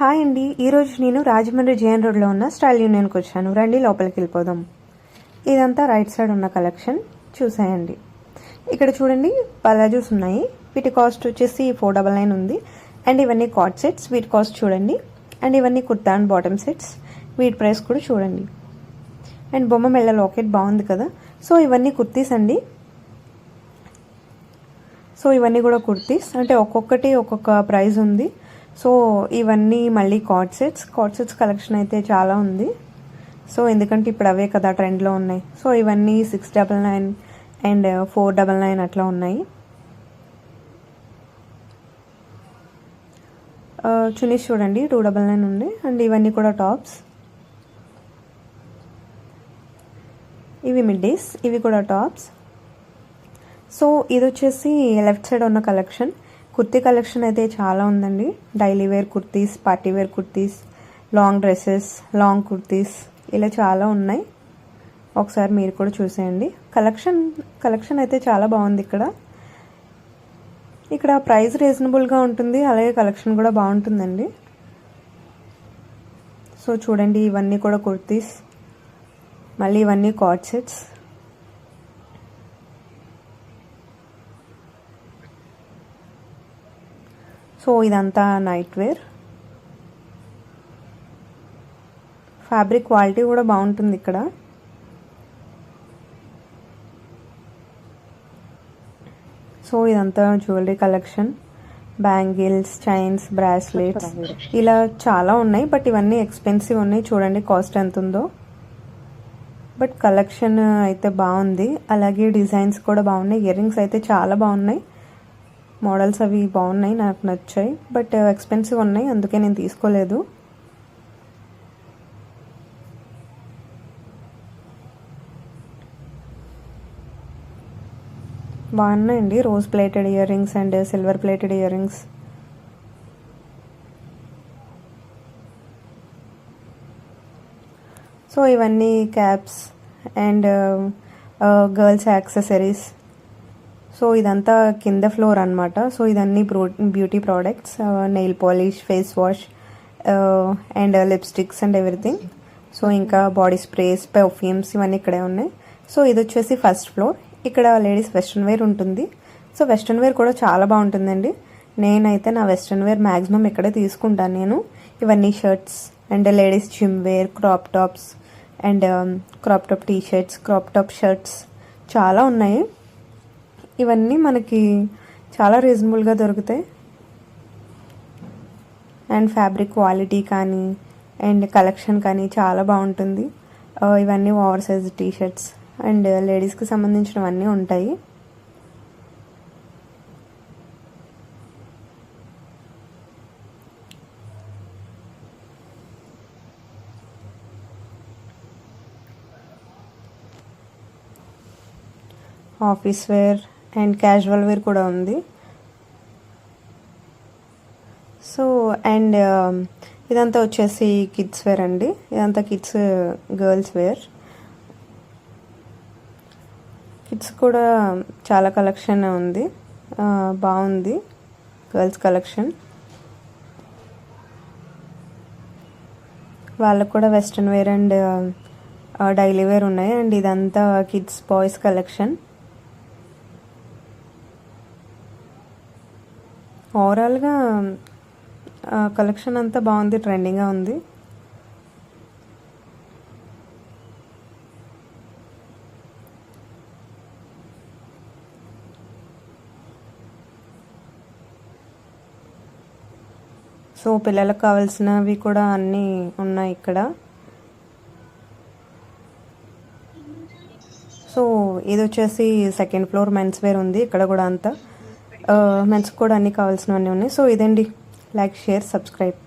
Hi అండి, ఈరోజు నేను రాజమండ్రి జేఎన్ రోడ్లో ఉన్న స్టైల్ యూనియన్కి వచ్చాను. రండి లోపలికి వెళ్ళిపోదాం. ఇదంతా రైట్ సైడ్ ఉన్న కలెక్షన్ చూసేయండి. ఇక్కడ చూడండి పలాజోస్ ఉన్నాయి. వీటి కాస్ట్ వచ్చేసి 499 ఉంది. అండ్ ఇవన్నీ కార్డ్ సెట్స్, వీటి కాస్ట్ చూడండి. అండ్ ఇవన్నీ కుర్తా అండ్ బాటమ్ సెట్స్, వీటి ప్రైస్ కూడా చూడండి. అండ్ బొమ్మ మెళ్ళ లాకెట్ బాగుంది కదా. సో ఇవన్నీ కుర్తీస్ అండి. సో ఇవన్నీ కూడా కుర్తీస్, అంటే ఒక్కొక్కటి ఒక్కొక్క ప్రైస్ ఉంది. సో ఇవన్నీ మళ్ళీ కార్డ్ సెట్స్ కలెక్షన్ అయితే చాలా ఉంది. సో ఎందుకంటే ఇప్పుడు అవే కదా ట్రెండ్లో ఉన్నాయి. సో ఇవన్నీ 699 అండ్ 499 అట్లా ఉన్నాయి. చునీస్ చూడండి 299 ఉంది. అండ్ ఇవన్నీ కూడా టాప్స్, ఇవి మిడ్డీస్, ఇవి కూడా టాప్స్. సో ఇది వచ్చేసి లెఫ్ట్ సైడ్ ఉన్న కలెక్షన్. కుర్తీ కలెక్షన్ అయితే చాలా ఉందండి. Daily wear kurtis, party wear kurtis, long dresses, long kurtis, ఇలా చాలా ఉన్నాయి. ఒకసారి మీరు కూడా చూసేయండి. కలెక్షన్ అయితే చాలా బాగుంది. ఇక్కడ ప్రైస్ రీజనబుల్గా ఉంటుంది, అలాగే కలెక్షన్ కూడా బాగుంటుందండి. సో చూడండి ఇవన్నీ కూడా కుర్తీస్, మళ్ళీ ఇవన్నీ కార్డ్ సెట్స్. సో ఇదంతా నైట్ వేర్. ఫ్యాబ్రిక్ క్వాలిటీ కూడా బాగుంటుంది ఇక్కడ. సో ఇదంతా jewellery collection, bangles, chains, bracelets, ఇలా చాలా ఉన్నాయి. బట్ ఇవన్నీ ఎక్స్పెన్సివ్ ఉన్నాయి. చూడండి కాస్ట్ ఎంత ఉందో. బట్ కలెక్షన్ అయితే బాగుంది, అలాగే డిజైన్స్ కూడా బాగున్నాయి. ఇయర్ రింగ్స్ అయితే చాలా బాగున్నాయి. మోడల్స్ అవి బాగున్నాయి, నాకు నచ్చాయి. బట్ ఎక్స్పెన్సివ్ ఉన్నాయి, అందుకే నేను తీసుకోలేదు. బాగున్నాయండి rose plated ear rings and silver plated ear rings. So ఇవన్నీ caps and girls accessories. So ఇదంతా కింద ఫ్లోర్ అనమాట. సో ఇదన్నీ beauty products, nail polish, face wash and lipsticks and everything. So ఇంకా బాడీ స్ప్రేస్, పర్ఫ్యూమ్స్, ఇవన్నీ ఇక్కడే ఉన్నాయి. So ఇది వచ్చేసి ఫస్ట్ ఫ్లోర్. ఇక్కడ లేడీస్ వెస్ట్రన్ వేర్ ఉంటుంది. సో వెస్ట్రన్ వేర్ కూడా చాలా బాగుంటుందండి. నేనైతే నా వెస్ట్రన్ వేర్ మ్యాక్సిమం ఇక్కడే తీసుకుంటాను నేను. ఇవన్నీ shirts and ladies gym wear, crop tops and crop top T shirts, crop top shirts చాలా ఉన్నాయి. ఇవన్నీ మనకి చాలా రీజనబుల్గా దొరుకుతాయి. అండ్ ఫ్యాబ్రిక్ క్వాలిటీ కానీ అండ్ కలెక్షన్ కానీ చాలా బాగుంటుంది. ఇవన్నీ over size T shirts and లేడీస్కి సంబంధించినవన్నీ ఉంటాయి. Office wear and casual wear కూడా ఉంది. సో అండ్ ఇదంతా వచ్చేసి కిడ్స్ వేర్ అండి. ఇదంతా కిడ్స్ గర్ల్స్ వేర్. కిడ్స్ కూడా చాలా కలెక్షన్ ఉంది, బాగుంది గర్ల్స్ కలెక్షన్. వాళ్ళకు కూడా western wear and daily wear ఉన్నాయి. అండ్ ఇదంతా కిడ్స్ బాయ్స్ కలెక్షన్. ఓవరాల్గా కలెక్షన్ అంతా బాగుంది, ట్రెండింగ్గా ఉంది. సో పిల్లలకు కావాల్సినవి కూడా అన్నీ ఉన్నాయి ఇక్కడ. సో ఇది వచ్చేసి సెకండ్ ఫ్లోర్ మెన్స్ వేర్ ఉంది. ఇక్కడ కూడా అంతా మెన్స్ కూడా అన్నీ కావాల్సినవన్నీ ఉన్నాయి. సో ఇదండి, లైక్, షేర్, సబ్స్క్రైబ్.